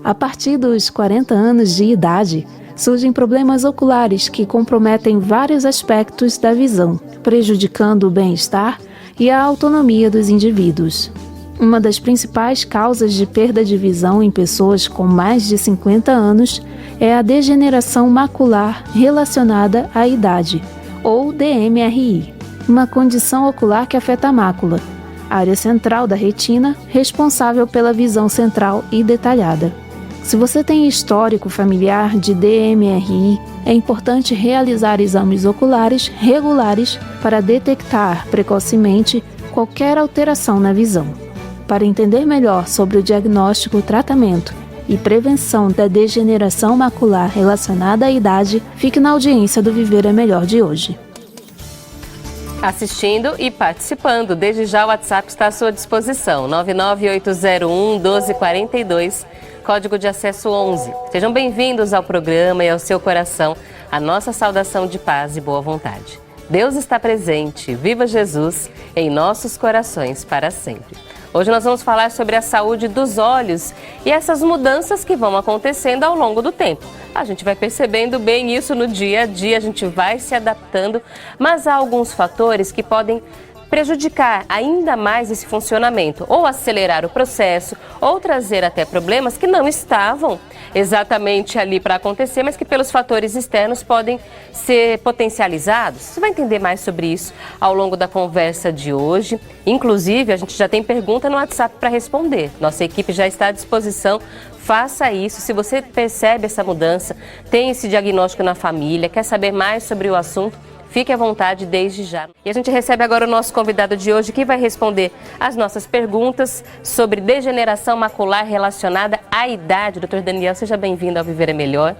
A partir dos 40 anos de idade, surgem problemas oculares que comprometem vários aspectos da visão, prejudicando o bem-estar e a autonomia dos indivíduos. Uma das principais causas de perda de visão em pessoas com mais de 50 anos é a degeneração macular relacionada à idade, ou DMRI, uma condição ocular que afeta a mácula, área central da retina responsável pela visão central e detalhada. Se você tem histórico familiar de DMRI, é importante realizar exames oculares regulares para detectar precocemente qualquer alteração na visão. Para entender melhor sobre o diagnóstico, tratamento e prevenção da degeneração macular relacionada à idade, fique na audiência do Viver é Melhor de hoje. Assistindo e participando, desde já o WhatsApp está à sua disposição, 99801-1242, código de acesso 11. Sejam bem-vindos ao programa e ao seu coração, a nossa saudação de paz e boa vontade. Deus está presente, viva Jesus em nossos corações para sempre. Hoje nós vamos falar sobre a saúde dos olhos e essas mudanças que vão acontecendo ao longo do tempo. A gente vai percebendo bem isso no dia a dia, a gente vai se adaptando, mas há alguns fatores que podem prejudicar ainda mais esse funcionamento, ou acelerar o processo, ou trazer até problemas que não estavam exatamente ali para acontecer, mas que pelos fatores externos podem ser potencializados. Você vai entender mais sobre isso ao longo da conversa de hoje. Inclusive, a gente já tem pergunta no WhatsApp para responder. Nossa equipe já está à disposição. Faça isso. Se você percebe essa mudança, tem esse diagnóstico na família, quer saber mais sobre o assunto, fique à vontade desde já. E a gente recebe agora o nosso convidado de hoje, que vai responder as nossas perguntas sobre degeneração macular relacionada à idade. Doutor Daniel, seja bem-vindo ao Viver é Melhor.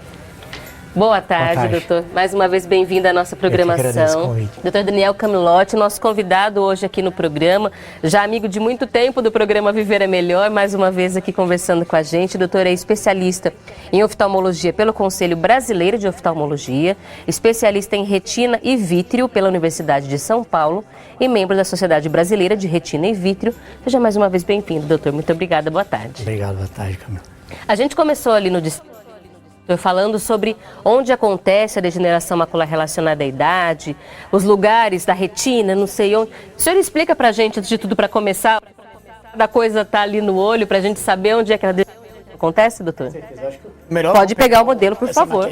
Boa tarde, doutor. Mais uma vez, bem-vindo à nossa programação. Doutor Daniel Camilotti, nosso convidado hoje aqui no programa, já amigo de muito tempo do programa Viver é Melhor, mais uma vez aqui conversando com a gente. Doutor é especialista em oftalmologia pelo Conselho Brasileiro de Oftalmologia, especialista em retina e vítreo pela Universidade de São Paulo e membro da Sociedade Brasileira de Retina e Vítreo. Seja mais uma vez bem-vindo, doutor. Muito obrigada, boa tarde. Obrigado, boa tarde, Camila. A gente começou ali no falando sobre onde acontece a degeneração macular relacionada à idade, os lugares da retina, não sei onde. O senhor explica pra gente, antes de tudo, para começar, da coisa tá ali no olho, pra gente saber onde é que ela acontece, doutor? Pode pegar o modelo, por favor.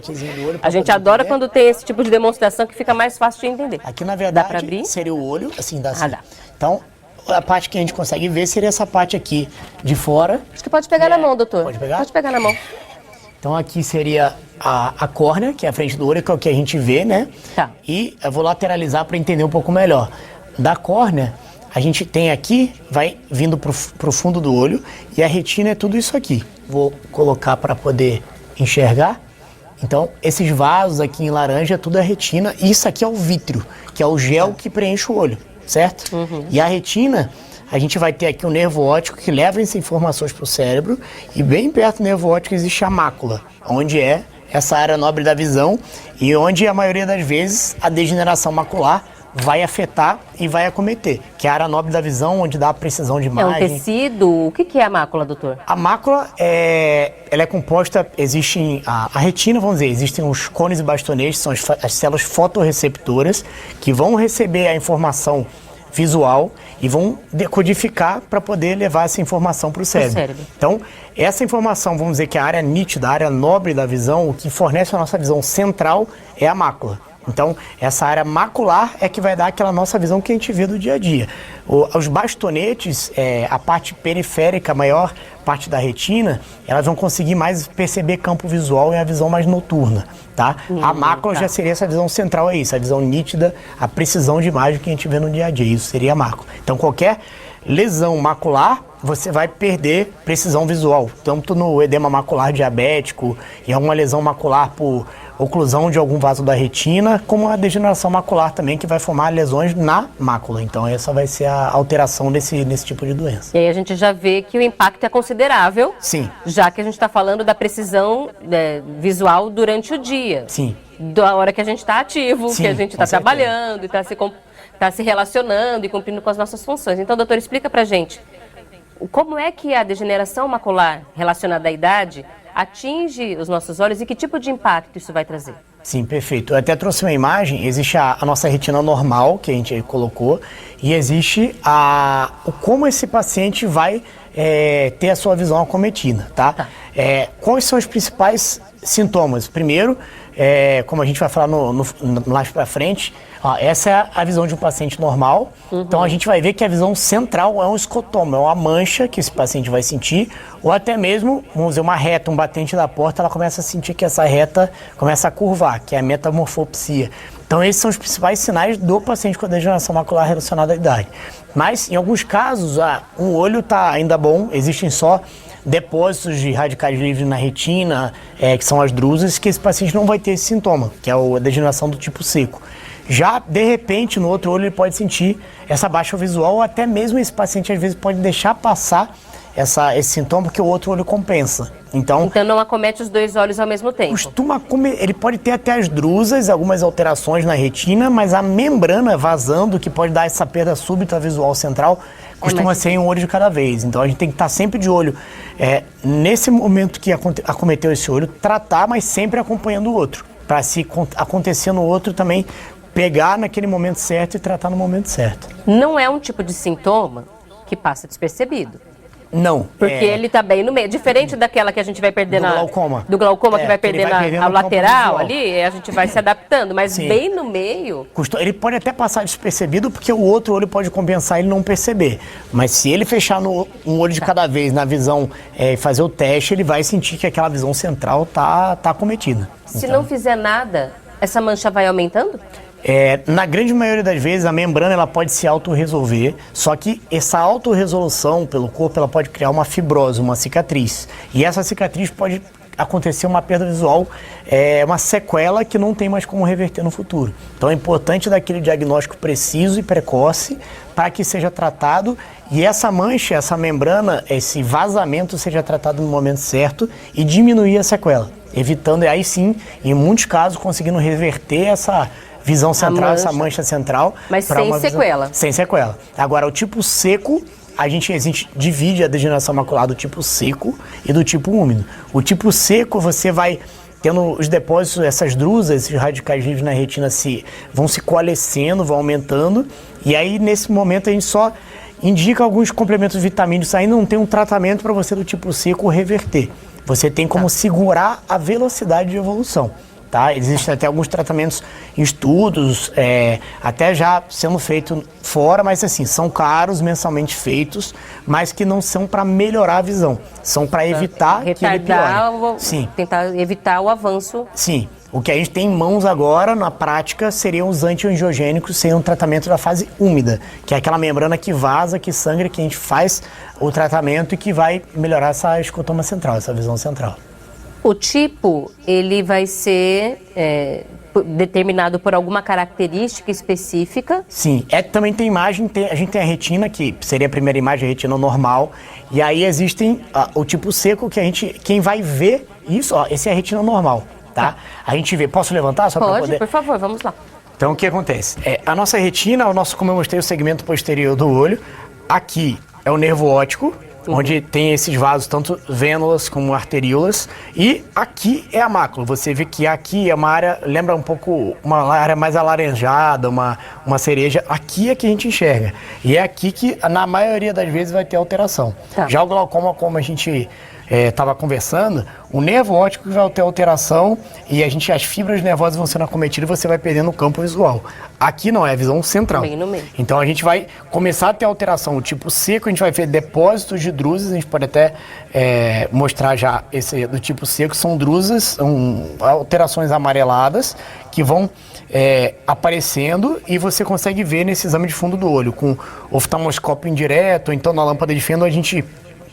A gente adora quando tem esse tipo de demonstração que fica mais fácil de entender. Aqui, na verdade, dá pra abrir? Seria o olho, assim, dá assim. Ah, dá. Então, a parte que a gente consegue ver seria essa parte aqui de fora. Acho que pode pegar na mão, doutor. Pode pegar? Pode pegar na mão. Então aqui seria a córnea, que é a frente do olho, que é o que a gente vê, né? Tá. E eu vou lateralizar para entender um pouco melhor. Da córnea, a gente tem aqui, vai vindo pro fundo do olho, e a retina é tudo isso aqui. Vou colocar para poder enxergar. Então, esses vasos aqui em laranja, tudo é retina, e isso aqui é o vítreo, que é o gel que preenche o olho, certo? Uhum. E a retina, a gente vai ter aqui um nervo óptico que leva essas informações para o cérebro, e bem perto do nervo óptico existe a mácula, onde é essa área nobre da visão e onde a maioria das vezes a degeneração macular vai afetar e vai acometer, que é a área nobre da visão, onde dá a precisão de imagem. É um tecido? O que é a mácula, doutor? A mácula, ela é composta, existe a retina, vamos dizer, existem os cones e bastonetes, são as células fotorreceptoras, que vão receber a informação visual e vão decodificar para poder levar essa informação para o cérebro. Então, essa informação, vamos dizer que a área nítida, a área nobre da visão, o que fornece a nossa visão central é a mácula. Então, essa área macular é que vai dar aquela nossa visão que a gente vê do dia a dia. Os bastonetes, a parte periférica, a maior parte da retina, elas vão conseguir mais perceber campo visual e a visão mais noturna, tá? A mácula já seria essa visão central, é isso, a visão nítida, a precisão de imagem que a gente vê no dia a dia, isso seria a mácula. Então, qualquer lesão macular, você vai perder precisão visual, tanto no edema macular diabético, em alguma lesão macular por oclusão de algum vaso da retina, como a degeneração macular também, que vai formar lesões na mácula. Então essa vai ser a alteração nesse tipo de doença. E aí a gente já vê que o impacto é considerável. Sim. Já que a gente está falando da precisão visual durante o dia. Sim. Da hora que a gente está ativo, Sim, que a gente está trabalhando, está se relacionando e cumprindo com as nossas funções. Então, doutor, explica pra gente como é que a degeneração macular relacionada à idade atinge os nossos olhos e que tipo de impacto isso vai trazer? Sim, perfeito. Eu até trouxe uma imagem, existe a nossa retina normal, que a gente colocou, e existe como esse paciente vai ter a sua visão acometida, tá? Quais são os principais sintomas? Primeiro, como a gente vai falar mais pra frente, essa é a visão de um paciente normal. Então a gente vai ver que a visão central é um escotoma, é uma mancha que esse paciente vai sentir, ou até mesmo, vamos dizer, uma reta, um batente da porta, ela começa a sentir que essa reta começa a curvar, que é a metamorfopsia. Então esses são os principais sinais do paciente com a degeneração macular relacionada à idade. Mas em alguns casos, um olho está ainda bom, existem só depósitos de radicais livres na retina, que são as drusas, que esse paciente não vai ter esse sintoma, que é a degeneração do tipo seco. Já, de repente, no outro olho ele pode sentir essa baixa visual, ou até mesmo esse paciente às vezes pode deixar passar esse sintoma, porque o outro olho compensa. Então não acomete os dois olhos ao mesmo tempo? Ele pode ter até as drusas, algumas alterações na retina, mas a membrana vazando, que pode dar essa perda súbita visual central, costuma ser em um olho de cada vez. Então a gente tem que estar sempre de olho nesse momento que acometeu esse olho, tratar, mas sempre acompanhando o outro, para se acontecer no outro também pegar naquele momento certo e tratar no momento certo. Não é um tipo de sintoma que passa despercebido. Não. Porque ele está bem no meio. Diferente daquela que a gente vai perder do glaucoma que vai perder na lateral ali, a gente vai se adaptando. Mas bem no meio... Ele pode até passar despercebido, porque o outro olho pode compensar ele não perceber. Mas se ele fechar um olho de cada vez na visão e fazer o teste, ele vai sentir que aquela visão central tá acometida. Se não fizer nada, essa mancha vai aumentando? Na grande maioria das vezes, a membrana ela pode se autorresolver, só que essa autorresolução pelo corpo ela pode criar uma fibrose, uma cicatriz. E essa cicatriz pode acontecer uma perda visual, uma sequela que não tem mais como reverter no futuro. Então é importante dar aquele diagnóstico preciso e precoce para que seja tratado e essa mancha, essa membrana, esse vazamento seja tratado no momento certo e diminuir a sequela, evitando aí sim, em muitos casos, conseguindo reverter essa visão central, essa mancha central. Mas sem sequela. Sem sequela. Agora, o tipo seco, a gente divide a degeneração macular do tipo seco e do tipo úmido. O tipo seco, você vai tendo os depósitos, essas drusas, esses radicais livres na retina vão se coalescendo, vão aumentando. E aí, nesse momento, a gente só indica alguns complementos vitamínicos. Ainda não tem um tratamento para você do tipo seco reverter. Você tem como segurar a velocidade de evolução. Tá? Existem até alguns tratamentos em estudos, até já sendo feito fora, mas assim, são caros, mensalmente feitos, mas que não são para melhorar a visão, são para evitar que ele piore. Sim. Tentar evitar o avanço. Sim. O que a gente tem em mãos agora, na prática, seriam os antiangiogênicos, seriam um tratamento da fase úmida, que é aquela membrana que vaza, que sangra, que a gente faz o tratamento e que vai melhorar essa escotoma central, essa visão central. O tipo, ele vai ser determinado por alguma característica específica? Sim, também tem imagem, a gente tem a retina, que seria a primeira imagem, a retina normal, e aí existem o tipo seco, que quem vai ver isso, esse é a retina normal, tá? A gente vê, posso levantar? Só Pode, poder... por favor, vamos lá. Então, o que acontece? A nossa retina, como eu mostrei, o segmento posterior do olho, aqui é o nervo óptico, onde tem esses vasos, tanto vênulas como arteríolas, e aqui é a mácula. Você vê que aqui é uma área, lembra um pouco uma área mais alaranjada, uma cereja. Aqui é que a gente enxerga. E é aqui que, na maioria das vezes, vai ter alteração. Tá. Já o glaucoma, como a gente estava conversando, o nervo óptico vai ter alteração e as fibras nervosas vão sendo acometidas e você vai perdendo o campo visual. Aqui não, é a visão central. Bem no meio. Então a gente vai começar a ter alteração. O tipo seco, a gente vai ver depósitos de drusas, a gente pode até mostrar já esse do tipo seco, são drusas, alterações amareladas que vão aparecendo e você consegue ver nesse exame de fundo do olho, com oftalmoscópio indireto, ou então na lâmpada de feno a gente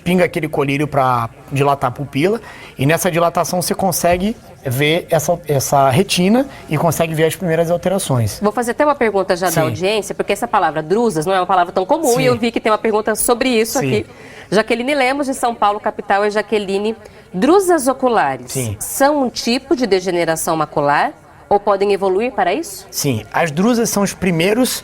pinga aquele colírio para dilatar a pupila e nessa dilatação você consegue ver essa retina e consegue ver as primeiras alterações. Vou fazer até uma pergunta já da audiência, porque essa palavra drusas não é uma palavra tão comum. Sim. E eu vi que tem uma pergunta sobre isso. Sim. Aqui. Jaqueline Lemos, de São Paulo, capital, é Jaqueline. Drusas oculares são um tipo de degeneração macular ou podem evoluir para isso? Sim, as drusas são os primeiros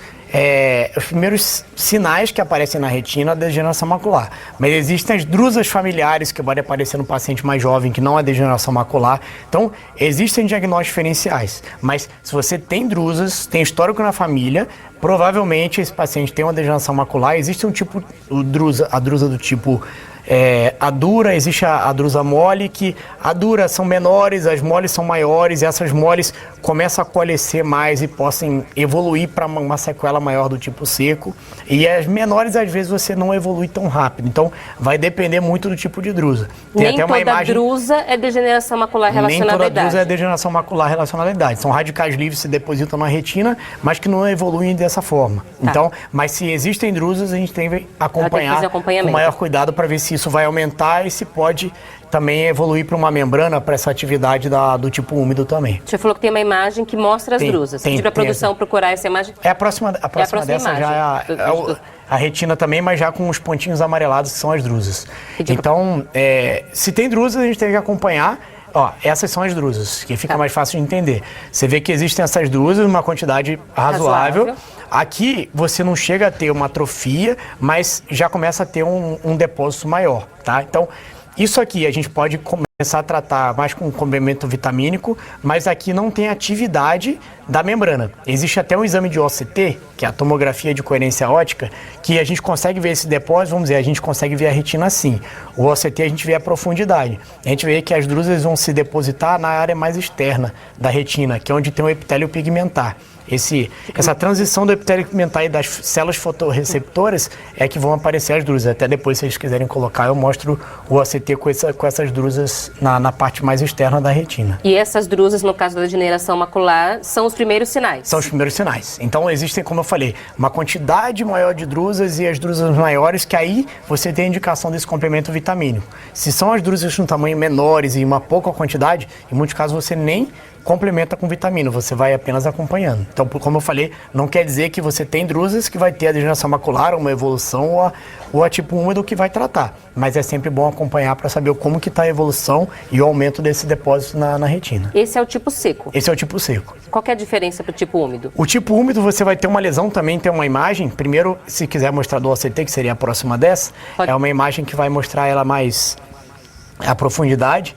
os primeiros sinais que aparecem na retina da degeneração macular. Mas existem as drusas familiares que podem aparecer no paciente mais jovem, que não é degeneração macular. Então, existem diagnósticos diferenciais. Mas se você tem drusas, tem histórico na família, provavelmente esse paciente tem uma degeneração macular. Existe um tipo, a drusa do tipo a dura, existe a drusa mole, que a dura são menores, as moles são maiores, e essas moles começam a coalescer mais e possam evoluir para uma sequela maior do tipo seco. E as menores, às vezes, você não evolui tão rápido. Então, vai depender muito do tipo de drusa. Tem nem até uma toda drusa é degeneração macular relacionada à idade. Nem toda drusa é degeneração macular relacionada à idade. São radicais livres que se depositam na retina, mas que não evoluem dessa forma. Tá. Então, mas se existem drusas, a gente tem que acompanhar com maior cuidado para ver se isso vai aumentar e se pode também evoluir para uma membrana, para essa atividade do tipo úmido também. Você falou que tem uma imagem que mostra as drusas. Pedi para a produção procurar essa imagem. A próxima dessa imagem. Já é a retina também, mas já com os pontinhos amarelados que são as drusas. Então, se tem drusas, a gente tem que acompanhar. Ó, essas são as drusas, que fica mais fácil de entender. Você vê que existem essas drusas, uma quantidade razoável. Aqui você não chega a ter uma atrofia, mas já começa a ter um depósito maior, tá? Então, isso aqui a gente pode começar a tratar mais com complemento vitamínico, mas aqui não tem atividade da membrana. Existe até um exame de OCT, que é a tomografia de coerência óptica, que a gente consegue ver esse depósito, vamos dizer, a gente consegue ver a retina assim. O OCT a gente vê a profundidade. A gente vê que as drusas vão se depositar na área mais externa da retina, que é onde tem o epitélio pigmentar. Essa transição do epitélio pigmentar e das células fotorreceptoras é que vão aparecer as drusas. Até depois, se vocês quiserem colocar, eu mostro o OCT com essas drusas na parte mais externa da retina. E essas drusas, no caso da degeneração macular, são os primeiros sinais? São os primeiros sinais. Então, existem, como eu falei, uma quantidade maior de drusas e as drusas maiores, que aí você tem a indicação desse complemento vitamínico. Se são as drusas no tamanho menores e uma pouca quantidade, em muitos casos você nem complementa com vitamina, você vai apenas acompanhando. Então, como eu falei, não quer dizer que você tem drusas que vai ter a degeneração macular, uma evolução ou a tipo úmido que vai tratar. Mas é sempre bom acompanhar para saber como que está a evolução e o aumento desse depósito na retina. Esse é o tipo seco? Esse é o tipo seco. Qual que é a diferença para o tipo úmido? O tipo úmido, você vai ter uma lesão, também tem uma imagem. Primeiro, se quiser mostrar do OCT, que seria a próxima dessa, é uma imagem que vai mostrar ela mais a profundidade.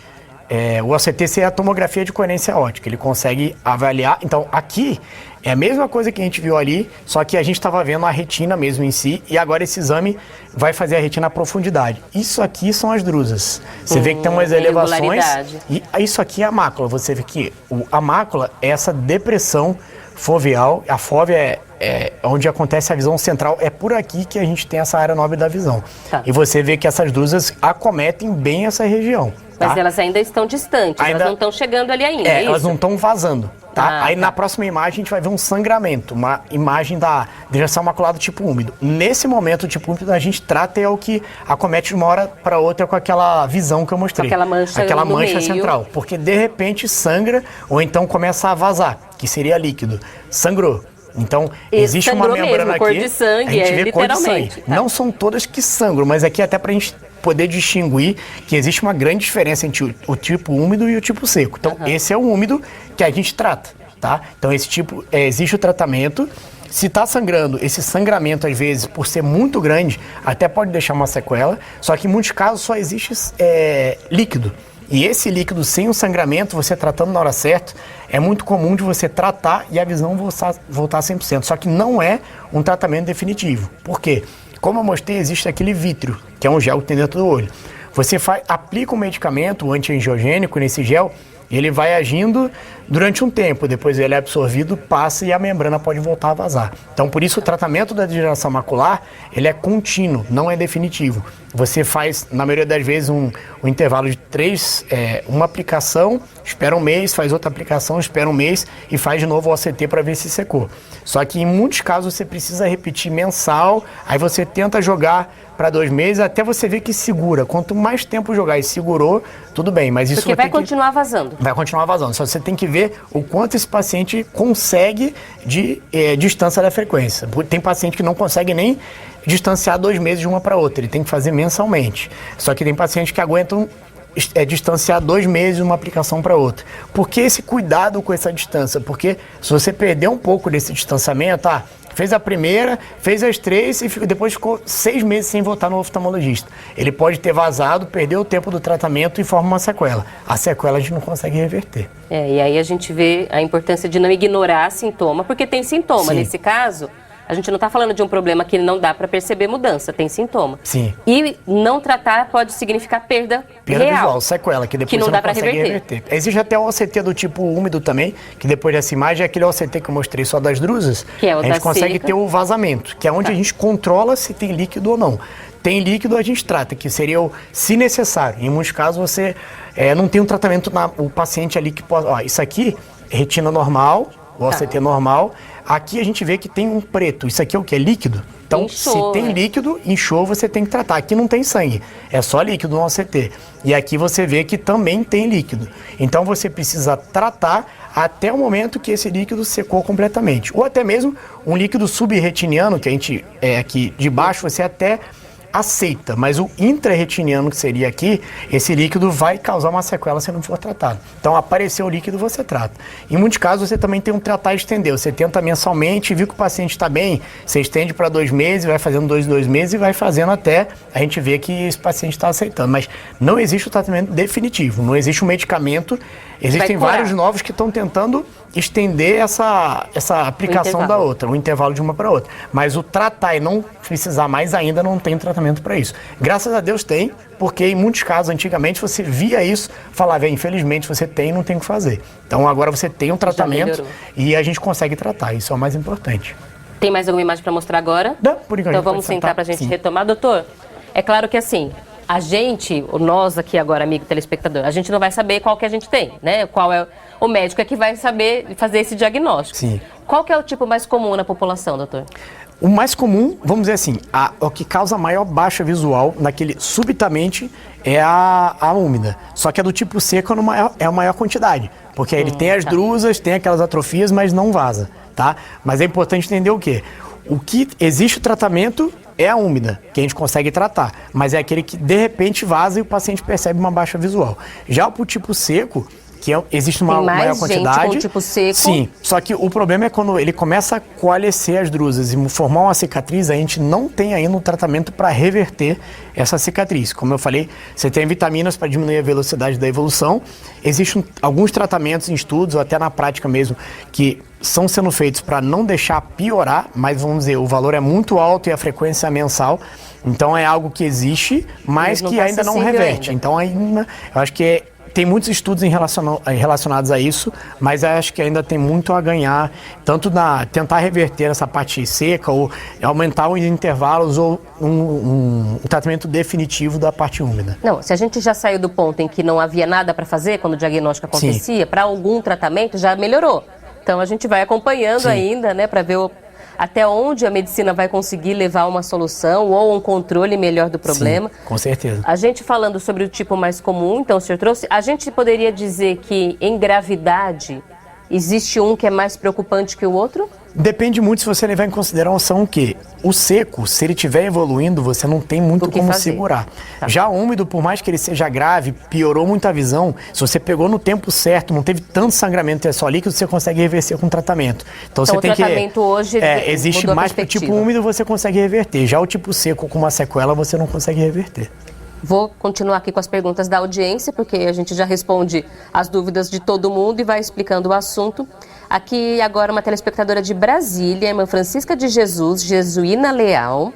O OCT é a tomografia de coerência óptica, ele consegue avaliar. Então, aqui é a mesma coisa que a gente viu ali, só que a gente estava vendo a retina mesmo em si, e agora esse exame vai fazer a retina à profundidade. Isso aqui são as drusas. Você vê que tem umas elevações, e isso aqui é a mácula. Você vê que a mácula é essa depressão foveal, a fóvea é onde acontece a visão central, é por aqui que a gente tem essa área nobre da visão. Tá. E você vê que essas drusas acometem bem essa região. Mas elas ainda estão distantes, elas não estão chegando ali ainda, é isso? Elas não estão vazando, tá? Aí na próxima imagem a gente vai ver um sangramento, uma imagem da degeneração macular do tipo úmido. Nesse momento, o tipo úmido a gente trata é o que acomete de uma hora para outra com aquela visão que eu mostrei. Com aquela mancha central, porque de repente sangra ou então começa a vazar, que seria líquido. Sangrou. Então, existe uma membrana mesmo, aqui, cor de sangue, a gente vê cor de sangue. Tá. Não são todas que sangram, mas aqui até para a gente poder distinguir que existe uma grande diferença entre o tipo úmido e o tipo seco. Então, esse é o úmido que a gente trata, tá? Então, esse tipo, existe o tratamento. Se está sangrando, esse sangramento, às vezes, por ser muito grande, até pode deixar uma sequela, só que em muitos casos só existe líquido. E esse líquido sem o sangramento, você tratando na hora certa, é muito comum de você tratar e a visão voltar a 100%. Só que não é um tratamento definitivo. Por quê? Como eu mostrei, existe aquele vítreo, que é um gel que tem dentro do olho. Você aplica um medicamento anti-angiogênico nesse gel, ele vai agindo durante um tempo, depois ele é absorvido, passa e a membrana pode voltar a vazar. Então, por isso, o tratamento da degeneração macular, ele é contínuo, não é definitivo. Você faz, na maioria das vezes, um intervalo de uma aplicação, espera um mês, faz outra aplicação, espera um mês e faz de novo o OCT para ver se secou. Só que em muitos casos você precisa repetir mensal, aí você tenta jogar para 2 meses, até você ver que segura. Quanto mais tempo jogar e segurou, tudo bem, mas isso vai continuar vazando. Vai continuar vazando, só você tem que ver o quanto esse paciente consegue de distância da frequência. Tem paciente que não consegue nem distanciar 2 meses de uma para outra, ele tem que fazer mensalmente. Só que tem pacientes que aguentam distanciar 2 meses de uma aplicação para outra. Por que esse cuidado com essa distância? Porque se você perder um pouco desse distanciamento, Fez a primeira, fez as 3 e depois ficou 6 meses sem voltar no oftalmologista. Ele pode ter vazado, perdeu o tempo do tratamento e forma uma sequela. A sequela a gente não consegue reverter. E aí a gente vê a importância de não ignorar sintoma, porque tem sintoma. Sim. Nesse caso, a gente não está falando de um problema que não dá para perceber mudança, tem sintoma. Sim. E não tratar pode significar perda Perda real. visual, sequela, que depois que não você dá não para consegue reverter. Existe até o OCT do tipo úmido também, que depois dessa imagem é aquele OCT que eu mostrei só das drusas. Que é o a gente da consegue seca. ter o vazamento, que é onde a gente controla se tem líquido ou não. Tem líquido, a gente trata, que seria o se necessário. Em muitos casos você não tem um tratamento, o paciente ali que pode... Ó, isso aqui é retina normal, o OCT normal. Aqui a gente vê que tem um preto. Isso aqui é o que? É líquido. Então, Inchou, se tem né? líquido, inchou, você tem que tratar. Aqui não tem sangue, é só líquido no OCT. E aqui você vê que também tem líquido. Então, você precisa tratar até o momento que esse líquido secou completamente. Ou até mesmo um líquido subretiniano, que a gente, aqui de baixo, você até aceita, mas o intrarretiniano, que seria aqui, esse líquido vai causar uma sequela se não for tratado. Então, apareceu o líquido, você trata. Em muitos casos, você também tem um tratar e estender. Você tenta mensalmente, viu que o paciente está bem, você estende para 2 meses, vai fazendo 2 meses e vai fazendo até a gente ver que esse paciente está aceitando. Mas não existe o tratamento definitivo, não existe um medicamento. Existem vários novos que estão tentando estender essa aplicação da outra, o intervalo de uma para outra. Mas o tratar e não precisar mais ainda não tem tratamento para isso. Graças a Deus tem, porque em muitos casos, antigamente, você via isso, falava, infelizmente você tem e não tem o que fazer. Então agora você tem um tratamento e a gente consegue tratar, isso é o mais importante. Tem mais alguma imagem para mostrar agora? Não, por enquanto. Então vamos sentar para a gente retomar. Doutor, é claro que assim, a gente, nós aqui agora, amigo telespectador, a gente não vai saber qual que a gente tem, né? Qual é o médico que vai saber fazer esse diagnóstico. Sim. Qual que é o tipo mais comum na população, doutor? O mais comum, vamos dizer assim, o que causa maior baixa visual, subitamente, é a úmida. Só que a do tipo seco é a maior quantidade, porque ele tem as drusas, tem aquelas atrofias, mas não vaza, tá? Mas é importante entender o quê? O que existe o tratamento é a úmida, que a gente consegue tratar, mas é aquele que de repente vaza e o paciente percebe uma baixa visual. Já pro tipo seco, que existe uma maior quantidade. Gente com tipo seco. Sim, só que o problema é quando ele começa a coalescer as drusas e formar uma cicatriz, a gente não tem ainda um tratamento para reverter essa cicatriz. Como eu falei, você tem vitaminas para diminuir a velocidade da evolução. Existem alguns tratamentos em estudos, ou até na prática mesmo, que são sendo feitos para não deixar piorar, mas vamos dizer, o valor é muito alto e a frequência é mensal. Então é algo que existe, mas que ainda não reverte. Então ainda, eu acho que tem muitos estudos relacionados a isso, mas acho que ainda tem muito a ganhar, tanto na tentar reverter essa parte seca ou aumentar os intervalos ou um tratamento definitivo da parte úmida. Não, se a gente já saiu do ponto em que não havia nada para fazer quando o diagnóstico acontecia, para algum tratamento já melhorou. Então a gente vai acompanhando ainda, né, para ver até onde a medicina vai conseguir levar uma solução ou um controle melhor do problema. Sim, com certeza. A gente falando sobre o tipo mais comum, então o senhor trouxe, a gente poderia dizer que em gravidade existe um que é mais preocupante que o outro? Depende muito se você levar em consideração que o seco, se ele estiver evoluindo, você não tem muito como segurar. Tá. Já o úmido, por mais que ele seja grave, piorou muito a visão, se você pegou no tempo certo, não teve tanto sangramento e é só líquido, você consegue reverter com tratamento. Então você tem que... o tratamento hoje existe mais para o tipo úmido, você consegue reverter. Já o tipo seco com uma sequela, você não consegue reverter. Vou continuar aqui com as perguntas da audiência, porque a gente já responde as dúvidas de todo mundo e vai explicando o assunto. Aqui agora uma telespectadora de Brasília, irmã Francisca de Jesus, Jesuína Leal,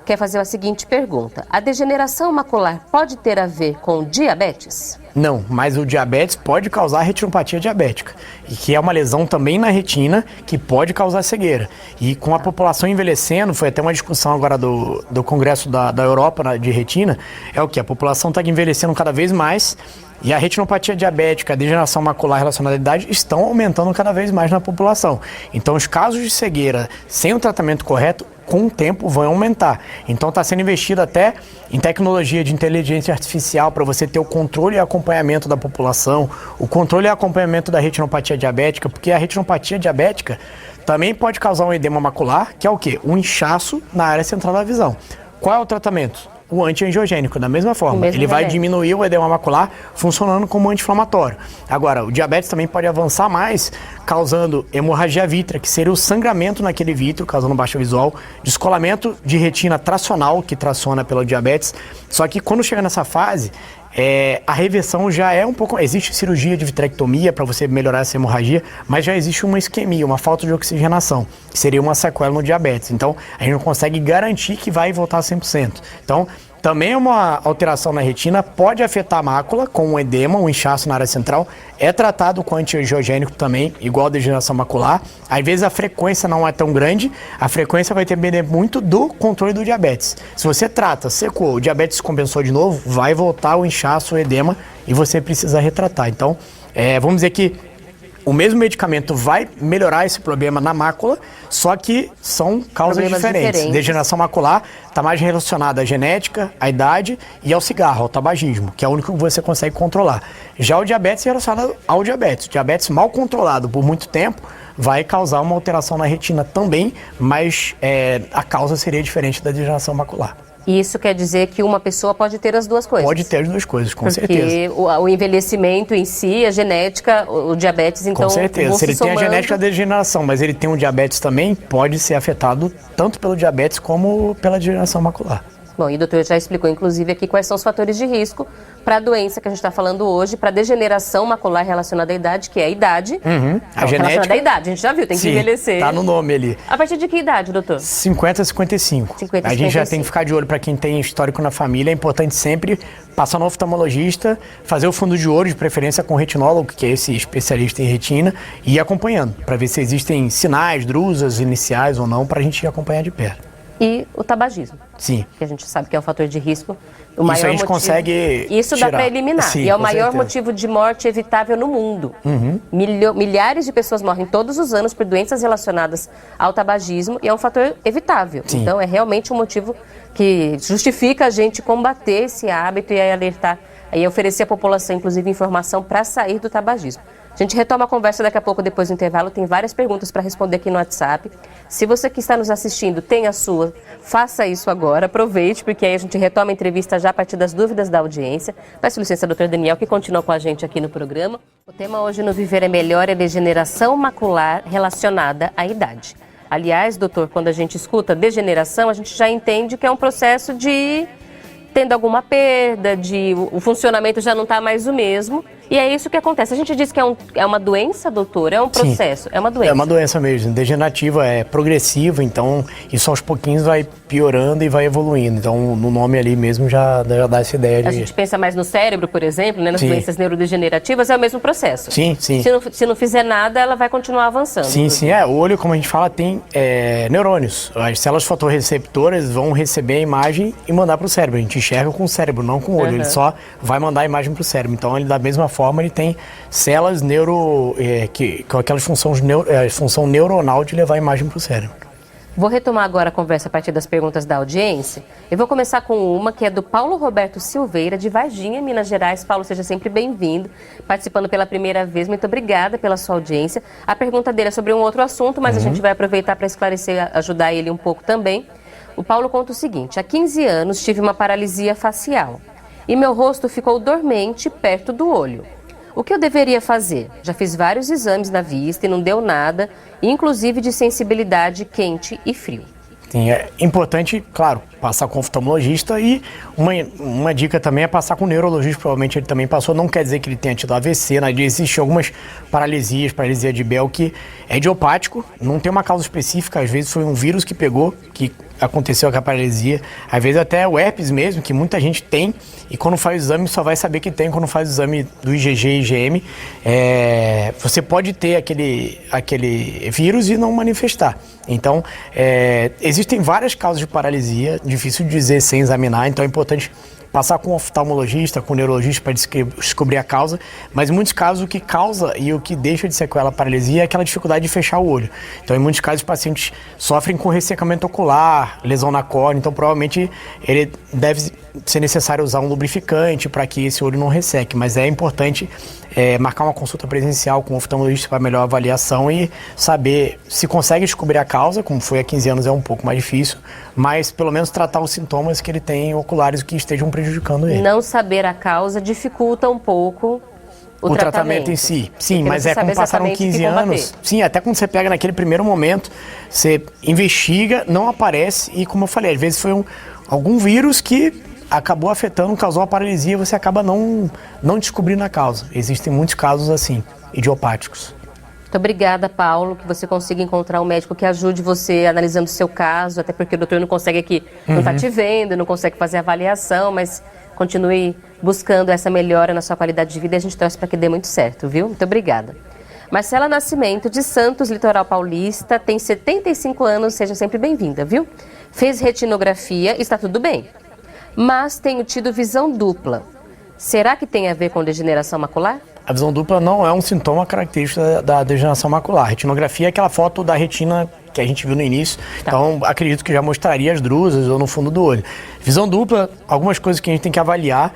quer fazer a seguinte pergunta. A degeneração macular pode ter a ver com diabetes? Não, mas o diabetes pode causar retinopatia diabética, e que é uma lesão também na retina que pode causar cegueira. E com a população envelhecendo, foi até uma discussão agora do Congresso da Europa de retina, é o que? A população está envelhecendo cada vez mais e a retinopatia diabética, a degeneração macular relacionada à idade estão aumentando cada vez mais na população. Então os casos de cegueira sem o tratamento correto, com o tempo vão aumentar. Então está sendo investido até em tecnologia de inteligência artificial para você ter o controle e acompanhamento da população, o controle e acompanhamento da retinopatia diabética, porque a retinopatia diabética também pode causar um edema macular, que é o quê? Um inchaço na área central da visão. Qual é o tratamento? o anti-angiogênico, da mesma forma. Mesmo Ele vai remédio. diminuir o edema macular, funcionando como anti-inflamatório. Agora, o diabetes também pode avançar mais, causando hemorragia vítrea, que seria o sangramento naquele vítreo, causando baixa visual, descolamento de retina tracional, que traciona pelo diabetes. Só que quando chega nessa fase, a reversão já é um pouco... Existe cirurgia de vitrectomia para você melhorar essa hemorragia, mas já existe uma isquemia, uma falta de oxigenação, que seria uma sequela no diabetes. Então, a gente não consegue garantir que vai voltar a 100%. Então, também uma alteração na retina pode afetar a mácula, com um edema, um inchaço na área central. É tratado com antiangiogênico também, igual a degeneração macular. Às vezes a frequência não é tão grande, a frequência vai depender muito do controle do diabetes. Se você trata, secou, o diabetes compensou de novo, vai voltar o inchaço, o edema, e você precisa retratar. Então, vamos dizer que o mesmo medicamento vai melhorar esse problema na mácula, só que são causas diferentes. Degeneração macular está mais relacionada à genética, à idade e ao cigarro, ao tabagismo, que é o único que você consegue controlar. Já o diabetes é relacionado ao diabetes. O diabetes mal controlado por muito tempo vai causar uma alteração na retina também, mas a causa seria diferente da degeneração macular. E isso quer dizer que uma pessoa pode ter as duas coisas? Pode ter as duas coisas, com certeza. Porque o envelhecimento em si, a genética, o diabetes, então... Com certeza. Se ele tem a genética da degeneração, mas ele tem um diabetes também, pode ser afetado tanto pelo diabetes como pela degeneração macular. Bom, e o doutor já explicou, inclusive, aqui quais são os fatores de risco para a doença que a gente está falando hoje, para a degeneração macular relacionada à idade, que é a idade. A genética... Relacionada à idade, a gente já viu, tem que envelhecer. Está no nome ali. A partir de que idade, doutor? 50 a 55. 50 a a gente 55. já tem que ficar de olho para quem tem histórico na família. É importante sempre passar no oftalmologista, fazer o fundo de olho, de preferência com o retinólogo, que é esse especialista em retina, e ir acompanhando, para ver se existem sinais, drusas iniciais ou não, para a gente acompanhar de perto. E o tabagismo. Sim. Que a gente sabe que é um fator de risco. O maior isso a gente consegue Isso tirar. Dá para eliminar. Sim, e é o maior certeza. motivo de morte evitável no mundo. Milhares de pessoas morrem todos os anos por doenças relacionadas ao tabagismo e é um fator evitável. Sim. Então é realmente um motivo que justifica a gente combater esse hábito e alertar, e oferecer à população, inclusive, informação para sair do tabagismo. A gente retoma a conversa daqui a pouco, depois do intervalo. Tem várias perguntas para responder aqui no WhatsApp. Se você que está nos assistindo tem a sua, faça isso agora, aproveite, porque aí a gente retoma a entrevista já a partir das dúvidas da audiência. Peço licença, doutor Daniel, que continua com a gente aqui no programa. O tema hoje no Viver é Melhor é degeneração macular relacionada à idade. Aliás, doutor, quando a gente escuta degeneração, a gente já entende que é um processo de tendo alguma perda, o funcionamento já não está mais o mesmo. E é isso que acontece. A gente diz que é uma doença, doutor? É um processo? Sim, é uma doença? É uma doença mesmo. Degenerativa, é progressiva, então isso aos pouquinhos vai piorando e vai evoluindo. Então no nome ali mesmo já dá essa ideia de... A gente pensa mais no cérebro, por exemplo, né? Nas doenças neurodegenerativas, é o mesmo processo. Sim, sim. Se não fizer nada, ela vai continuar avançando. Sim, sim. O olho, como a gente fala, tem neurônios. As células fotorreceptoras vão receber a imagem e mandar para o cérebro. A gente enxerga com o cérebro, não com o olho. Ele só vai mandar a imagem para o cérebro. Então ele da mesma forma ele tem células com aquelas função neuronal de levar a imagem para o cérebro. Vou retomar agora a conversa a partir das perguntas da audiência. Eu vou começar com uma que é do Paulo Roberto Silveira, de Varginha, Minas Gerais. Paulo, seja sempre bem-vindo, participando pela primeira vez. Muito obrigada pela sua audiência. A pergunta dele é sobre um outro assunto, mas a gente vai aproveitar para esclarecer, ajudar ele um pouco também. O Paulo conta o seguinte: há 15 anos tive uma paralisia facial e meu rosto ficou dormente perto do olho. O que eu deveria fazer? Já fiz vários exames na vista e não deu nada, inclusive de sensibilidade quente e frio. Sim, é importante, claro, passar com o oftalmologista e uma dica também é passar com o neurologista, provavelmente ele também passou, não quer dizer que ele tenha tido AVC, né? Existem algumas paralisia de Bell que é idiopático, não tem uma causa específica, às vezes foi um vírus que pegou, que aconteceu com a paralisia, às vezes até o herpes mesmo, que muita gente tem, e quando faz o exame só vai saber que tem quando faz o exame do IgG e IgM. Você pode ter aquele vírus e não manifestar. Então, existem várias causas de paralisia, difícil de dizer sem examinar, então é importante passar com o oftalmologista, com o neurologista para descobrir a causa, mas em muitos casos o que causa e o que deixa de sequela a paralisia é aquela dificuldade de fechar o olho. Então em muitos casos os pacientes sofrem com ressecamento ocular, evitar lesão na córnea, então provavelmente ele deve ser necessário usar um lubrificante para que esse olho não resseque, mas é importante marcar uma consulta presencial com o oftalmologista para melhor avaliação e saber se consegue descobrir a causa, como foi há 15 anos é um pouco mais difícil, mas pelo menos tratar os sintomas que ele tem oculares que estejam prejudicando ele. Não saber a causa dificulta um pouco o tratamento em si. Sim, mas como passaram 15 anos, sim, até quando você pega naquele primeiro momento, você investiga, não aparece e, como eu falei, às vezes foi algum vírus que acabou afetando, causou a paralisia, você acaba não descobrindo a causa. Existem muitos casos assim, idiopáticos. Muito obrigada, Paulo, que você consiga encontrar um médico que ajude você analisando o seu caso, até porque o doutor não consegue aqui, não está te vendo, não consegue fazer avaliação, mas continue buscando essa melhora na sua qualidade de vida e a gente torce para que dê muito certo, viu? Muito obrigada. Marcela Nascimento, de Santos, litoral paulista, tem 75 anos, seja sempre bem-vinda, viu? Fez retinografia, está tudo bem, mas tenho tido visão dupla. Será que tem a ver com degeneração macular? A visão dupla não é um sintoma característico da degeneração macular. A retinografia é aquela foto da retina que a gente viu no início, então acredito que já mostraria as drusas ou no fundo do olho. Visão dupla, algumas coisas que a gente tem que avaliar,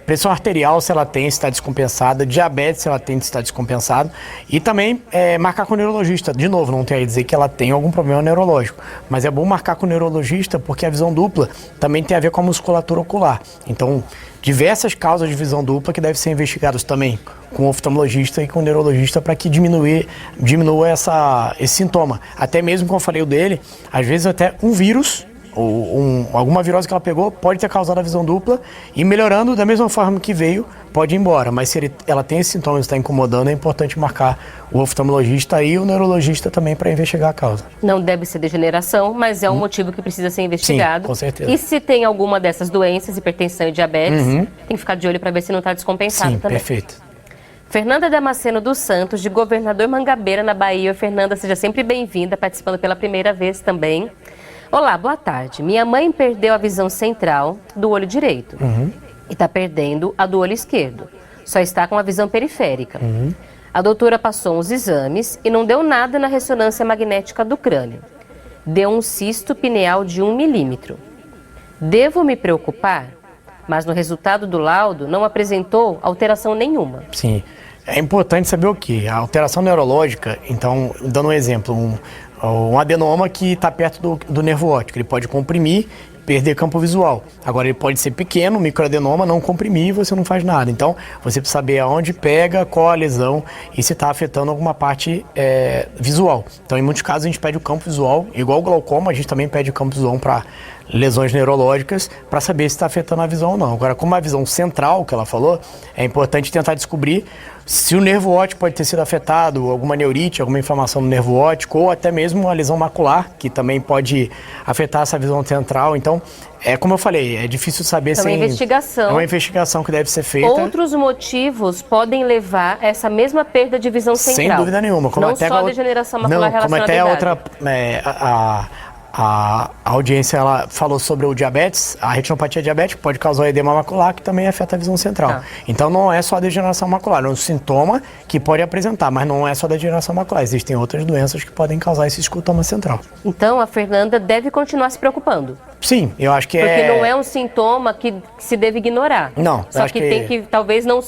pressão arterial se ela tem, se está descompensada, diabetes se ela tem, se está descompensada, e também marcar com o neurologista. De novo, não tem a dizer que ela tem algum problema neurológico, mas é bom marcar com o neurologista porque a visão dupla também tem a ver com a musculatura ocular. Então, diversas causas de visão dupla que devem ser investigadas também com o oftalmologista e com o neurologista para que diminua esse sintoma. Até mesmo, como eu falei o dele, às vezes até um vírus ou alguma virose que ela pegou pode ter causado a visão dupla e melhorando da mesma forma que veio, pode ir embora. Mas se ela tem esses sintomas e está incomodando, é importante marcar o oftalmologista e o neurologista também para investigar a causa. Não deve ser degeneração, mas é um motivo que precisa ser investigado. Sim, com certeza. E se tem alguma dessas doenças, hipertensão e diabetes, tem que ficar de olho para ver se não está descompensado também. Perfeito. Fernanda Damasceno dos Santos, de Governador Mangabeira, na Bahia. Fernanda, seja sempre bem-vinda, participando pela primeira vez também. Olá, boa tarde. Minha mãe perdeu a visão central do olho direito e está perdendo a do olho esquerdo. Só está com a visão periférica. A doutora passou uns exames e não deu nada na ressonância magnética do crânio. Deu um cisto pineal de 1 milímetro. Devo me preocupar? Mas no resultado do laudo não apresentou alteração nenhuma. Sim. É importante saber o quê? A alteração neurológica, então, dando um exemplo, um adenoma que está perto do nervo óptico, ele pode comprimir, perder campo visual. Agora ele pode ser pequeno, microadenoma, não comprimir e você não faz nada. Então você precisa saber aonde pega, qual a lesão e se está afetando alguma parte visual. Então em muitos casos a gente pede o campo visual, igual o glaucoma, a gente também pede o campo visual para lesões neurológicas para saber se está afetando a visão ou não. Agora, como a visão central que ela falou, é importante tentar descobrir se o nervo óptico pode ter sido afetado, alguma neurite, alguma inflamação no nervo óptico ou até mesmo uma lesão macular, que também pode afetar essa visão central. Então, como eu falei, é difícil saber É uma investigação. É uma investigação que deve ser feita. Outros motivos podem levar a essa mesma perda de visão central. Sem dúvida nenhuma. Como não até só a degeneração macular relacionada à idade. Como até a outra... A audiência ela falou sobre o diabetes, a retinopatia diabética pode causar o edema macular, que também afeta a visão central. Então não é só a degeneração macular, é um sintoma que pode apresentar, mas não é só da degeneração macular, existem outras doenças que podem causar esse escutoma central. Então a Fernanda deve continuar se preocupando. Sim, eu acho que Porque não é um sintoma que se deve ignorar. Não. Só que tem que, talvez não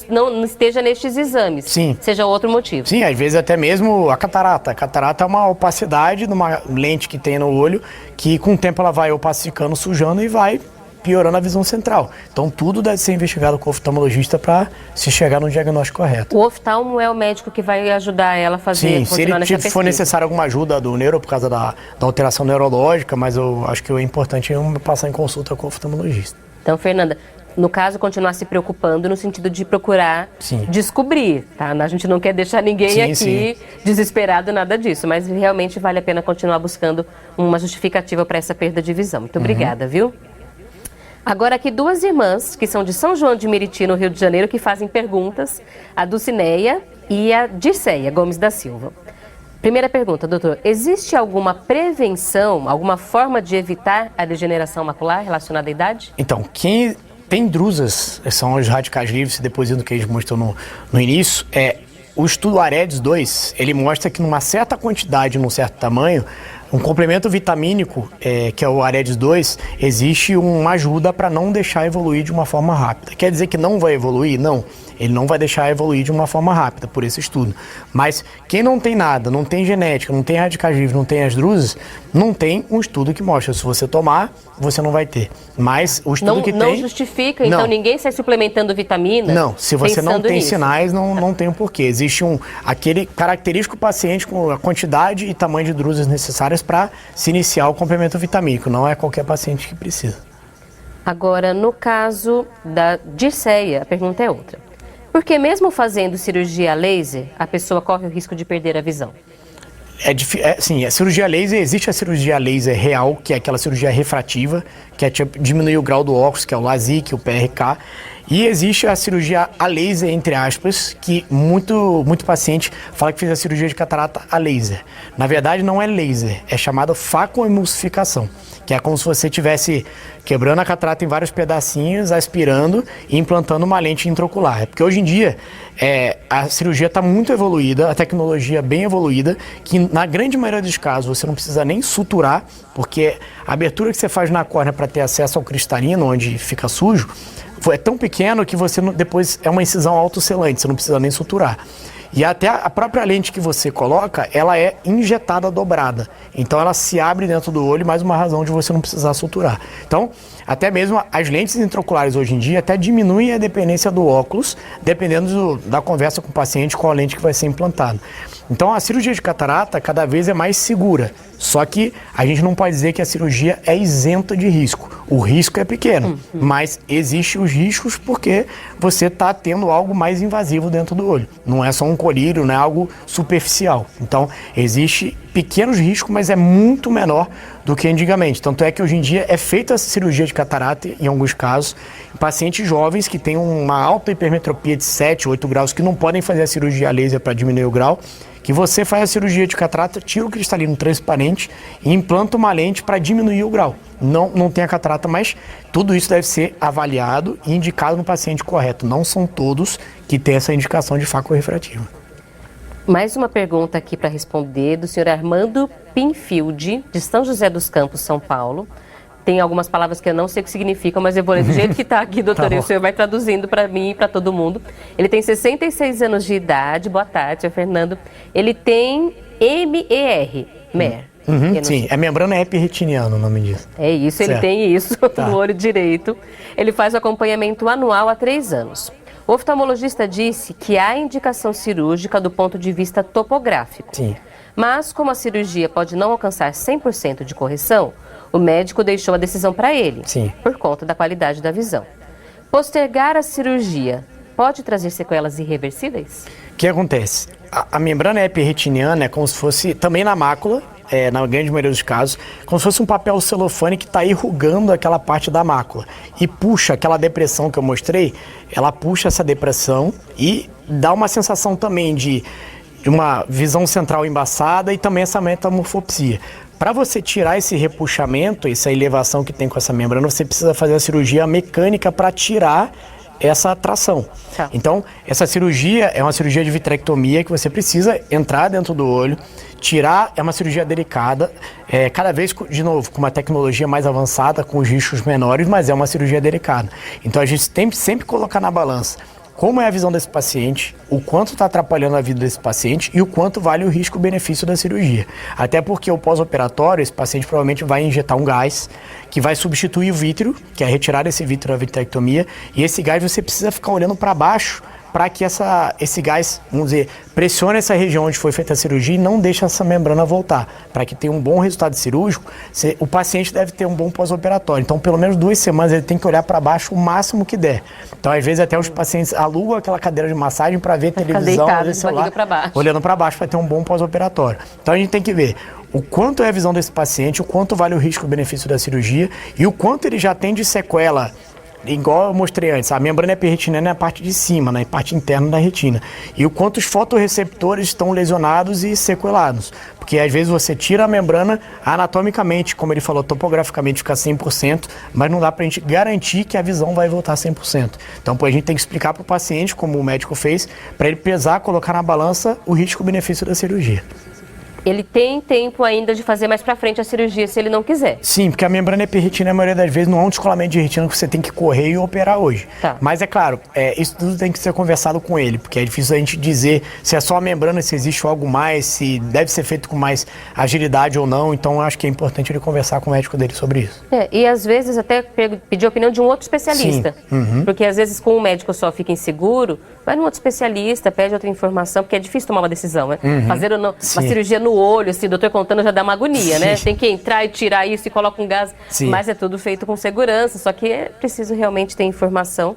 esteja nestes exames. Sim. Seja outro motivo. Sim, às vezes até mesmo a catarata. A catarata é uma opacidade de uma lente que tem no olho, que com o tempo ela vai opacificando, sujando e vai piorando a visão central. Então tudo deve ser investigado com o oftalmologista para se chegar no diagnóstico correto. O oftalmo é o médico que vai ajudar ela a fazer. Sim, se ele for necessário alguma ajuda do neuro por causa da alteração neurológica, mas eu acho que o importante é passar em consulta com o oftalmologista. Então, Fernanda, no caso, continuar se preocupando no sentido de procurar descobrir, tá? A gente não quer deixar ninguém aqui desesperado, nada disso, mas realmente vale a pena continuar buscando uma justificativa para essa perda de visão. Muito obrigada, viu? Agora aqui 2 irmãs, que são de São João de Meriti, no Rio de Janeiro, que fazem perguntas, a Dulcineia e a Dirceia Gomes da Silva. Primeira pergunta, doutor, existe alguma prevenção, alguma forma de evitar a degeneração macular relacionada à idade? Então, quem tem drusas, são os radicais livres, depois do que eles mostram no início, o estudo AREDS 2, ele mostra que numa certa quantidade, num certo tamanho, Um complemento vitamínico, que é o Aredes 2, existe uma ajuda para não deixar evoluir de uma forma rápida. Quer dizer que não vai evoluir? Não. Ele não vai deixar evoluir de uma forma rápida, por esse estudo. Mas quem não tem nada, não tem genética, não tem radicais livres, não tem as drusas, não tem um estudo que mostra. Se você tomar, você não vai ter. Mas o estudo que tem... Não justifica, então ninguém sai suplementando vitamina? Não, se você não tem nisso. sinais, não tem o porquê. Existe aquele característico paciente com a quantidade e tamanho de drusas necessárias para se iniciar o complemento vitamínico. Não é qualquer paciente que precisa. Agora, no caso da DIRCEA, a pergunta é outra. Porque mesmo fazendo cirurgia laser, a pessoa corre o risco de perder a visão? Sim, a cirurgia laser, existe a cirurgia laser real, que é aquela cirurgia refrativa, que é diminuir o grau do óculos, que é o LASIK, o PRK. E existe a cirurgia a laser, entre aspas, que muito paciente fala que fez a cirurgia de catarata a laser. Na verdade, não é laser, é chamada facoemulsificação, que é como se você estivesse quebrando a catarata em vários pedacinhos, aspirando e implantando uma lente intraocular. Porque hoje em dia a cirurgia está muito evoluída, a tecnologia bem evoluída, que na grande maioria dos casos você não precisa nem suturar, porque a abertura que você faz na córnea para ter acesso ao cristalino, onde fica sujo, é tão pequeno que você depois é uma incisão autocelante, você não precisa nem suturar. E até a própria lente que você coloca, ela é injetada dobrada. Então ela se abre dentro do olho, mais uma razão de você não precisar suturar. Então, até mesmo as lentes intraoculares hoje em dia até diminuem a dependência do óculos, dependendo da conversa com o paciente, com a lente que vai ser implantada. Então a cirurgia de catarata cada vez é mais segura. Só que a gente não pode dizer que a cirurgia é isenta de risco. O risco é pequeno, mas existem os riscos porque você está tendo algo mais invasivo dentro do olho. Não é só um colírio, não é algo superficial. Então, existe pequenos riscos, mas é muito menor do que antigamente. Tanto é que hoje em dia é feita a cirurgia de catarata, em alguns casos, em pacientes jovens que têm uma alta hipermetropia de 7, 8 graus, que não podem fazer a cirurgia laser para diminuir o grau, que você faz a cirurgia de catarata, tira o cristalino transparente e implanta uma lente para diminuir o grau. Não tem a catarata, mas tudo isso deve ser avaliado e indicado no paciente correto. Não são todos que têm essa indicação de facorefrativa. Mais uma pergunta aqui para responder do senhor Armando Pinfield, de São José dos Campos, São Paulo. Tem algumas palavras que eu não sei o que significam, mas eu vou ler do jeito que está aqui, doutor, e o senhor vai traduzindo para mim e para todo mundo. Ele tem 66 anos de idade, boa tarde, senhor Fernando. Ele tem MER, MER. Sim, é membrana epirretiniana o nome disso. É isso, certo. Ele tem isso no olho direito. Ele faz o acompanhamento anual há 3 anos. O oftalmologista disse que há indicação cirúrgica do ponto de vista topográfico. Sim. Mas como a cirurgia pode não alcançar 100% de correção, o médico deixou a decisão para ele, Sim. por conta da qualidade da visão. Postergar a cirurgia pode trazer sequelas irreversíveis? O que acontece? A membrana epirretiniana é como se fosse, também na mácula, na grande maioria dos casos, como se fosse um papel celofane que está irrugando aquela parte da mácula. E puxa aquela depressão que eu mostrei, ela puxa essa depressão e dá uma sensação também de uma visão central embaçada e também essa metamorfopsia. Para você tirar esse repuxamento, essa elevação que tem com essa membrana, você precisa fazer a cirurgia mecânica para tirar essa atração. Tá. Então, essa cirurgia é uma cirurgia de vitrectomia que você precisa entrar dentro do olho, tirar, é uma cirurgia delicada, cada vez, de novo, com uma tecnologia mais avançada, com os riscos menores, mas é uma cirurgia delicada. Então, a gente tem que sempre colocar na balança como é a visão desse paciente, o quanto está atrapalhando a vida desse paciente e o quanto vale o risco-benefício da cirurgia. Até porque o pós-operatório, esse paciente provavelmente vai injetar um gás que vai substituir o vítreo, que é retirar esse vítreo da vitrectomia, e esse gás você precisa ficar olhando para baixo para que esse gás, vamos dizer, pressione essa região onde foi feita a cirurgia e não deixe essa membrana voltar. Para que tenha um bom resultado cirúrgico, o paciente deve ter um bom pós-operatório. Então, pelo menos 2 semanas ele tem que olhar para baixo o máximo que der. Então, às vezes, até os pacientes alugam aquela cadeira de massagem para ver televisão, ver celular, olhando para baixo para ter um bom pós-operatório. Então, a gente tem que ver o quanto é a visão desse paciente, o quanto vale o risco-benefício da cirurgia e o quanto ele já tem de sequela. Igual eu mostrei antes, a membrana epirretiniana é a parte de cima, na parte interna da retina. E o quanto os fotorreceptores estão lesionados e sequelados. Porque às vezes você tira a membrana anatomicamente, como ele falou, topograficamente fica 100%, mas não dá pra gente garantir que a visão vai voltar 100%. Então a gente tem que explicar para o paciente, como o médico fez, para ele pesar, colocar na balança o risco-benefício da cirurgia. Ele tem tempo ainda de fazer mais pra frente a cirurgia se ele não quiser. Sim, porque a membrana epiretina, a maioria das vezes, não é um descolamento de retina que você tem que correr e operar hoje. Tá. Mas é claro, isso tudo tem que ser conversado com ele, porque é difícil a gente dizer se é só a membrana, se existe algo mais, se deve ser feito com mais agilidade ou não. Então, eu acho que é importante ele conversar com o médico dele sobre isso. E às vezes até pedir a opinião de um outro especialista. Porque às vezes com um médico só fica inseguro, vai num outro especialista, pede outra informação, porque é difícil tomar uma decisão, né? Fazer ou não, uma cirurgia no olho, assim, o doutor contando já dá uma agonia, né? Tem que entrar e tirar isso e coloca um gás. Mas é tudo feito com segurança, só que é preciso realmente ter informação.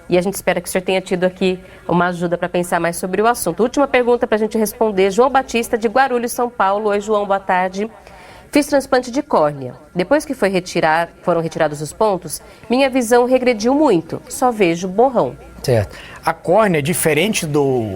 E a gente espera que o senhor tenha tido aqui uma ajuda para pensar mais sobre o assunto. Última pergunta para a gente responder. João Batista, de Guarulhos, São Paulo. Oi, João, boa tarde. Fiz transplante de córnea. Depois que foram retirados os pontos, minha visão regrediu muito. Só vejo borrão. Certo. A córnea, diferente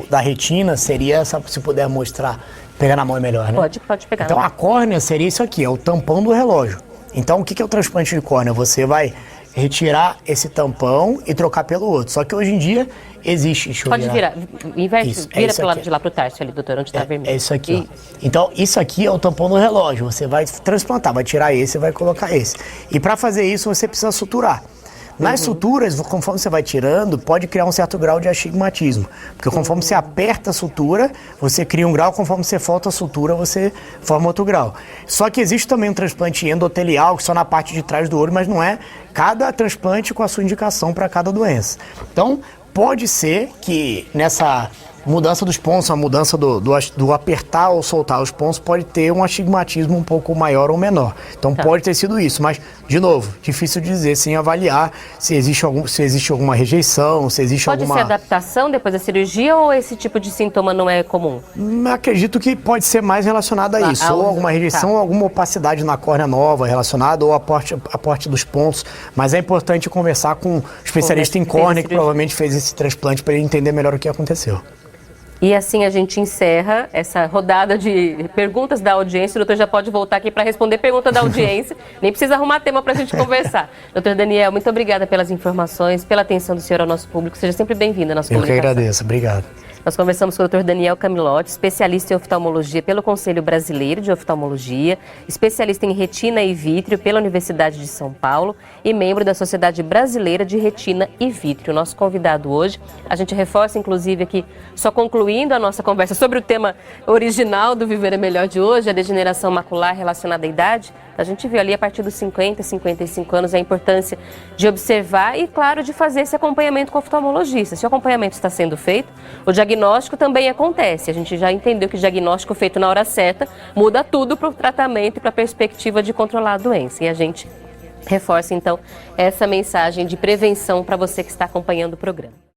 da retina, seria, se puder mostrar, pegar na mão é melhor, né? Pode pegar. Então a córnea seria isso aqui, é o tampão do relógio. Então o que é o transplante de córnea? Você vai retirar esse tampão e trocar pelo outro. Só que hoje em dia existe... Pode virar, inverte, isso, vira pro lado aqui. de lá, pro Tarso ali, doutor, onde está vermelho. É isso aqui, ó. Então, isso aqui é o tampão do relógio. Você vai transplantar, vai tirar esse e vai colocar esse. E para fazer isso, você precisa suturar. Nas suturas, conforme você vai tirando, pode criar um certo grau de astigmatismo. Porque conforme você aperta a sutura, você cria um grau, conforme você solta a sutura, você forma outro grau. Só que existe também um transplante endotelial, que só na parte de trás do olho, mas não é cada transplante com a sua indicação para cada doença. Então, pode ser que nessa mudança dos pontos, a mudança do apertar ou soltar os pontos pode ter um astigmatismo um pouco maior ou menor. Então pode ter sido isso, mas, de novo, difícil de dizer sem avaliar se existe alguma rejeição, se existe alguma... Pode ser adaptação depois da cirurgia ou esse tipo de sintoma não é comum? Acredito que pode ser mais relacionado a isso, ou alguma rejeição ou alguma opacidade na córnea nova relacionada, ou aporte dos pontos, mas é importante conversar com um especialista em córnea que provavelmente fez esse transplante para ele entender melhor o que aconteceu. E assim a gente encerra essa rodada de perguntas da audiência. O doutor já pode voltar aqui para responder pergunta da audiência. Nem precisa arrumar tema para a gente conversar. Doutor Daniel, muito obrigada pelas informações, pela atenção do senhor ao nosso público. Seja sempre bem-vindo à nossa comunicação. Eu que agradeço. Obrigado. Nós conversamos com o Dr. Daniel Camilotti, especialista em oftalmologia pelo Conselho Brasileiro de Oftalmologia, especialista em retina e vítreo pela Universidade de São Paulo e membro da Sociedade Brasileira de Retina e Vítreo. Nosso convidado hoje, a gente reforça inclusive aqui, só concluindo a nossa conversa sobre o tema original do Viver é Melhor de hoje, a degeneração macular relacionada à idade. A gente viu ali a partir dos 50, 55 anos a importância de observar e, claro, de fazer esse acompanhamento com o oftalmologista. Se o acompanhamento está sendo feito, o diagnóstico também acontece. A gente já entendeu que o diagnóstico feito na hora certa muda tudo para o tratamento e para a perspectiva de controlar a doença. E a gente reforça, então, essa mensagem de prevenção para você que está acompanhando o programa.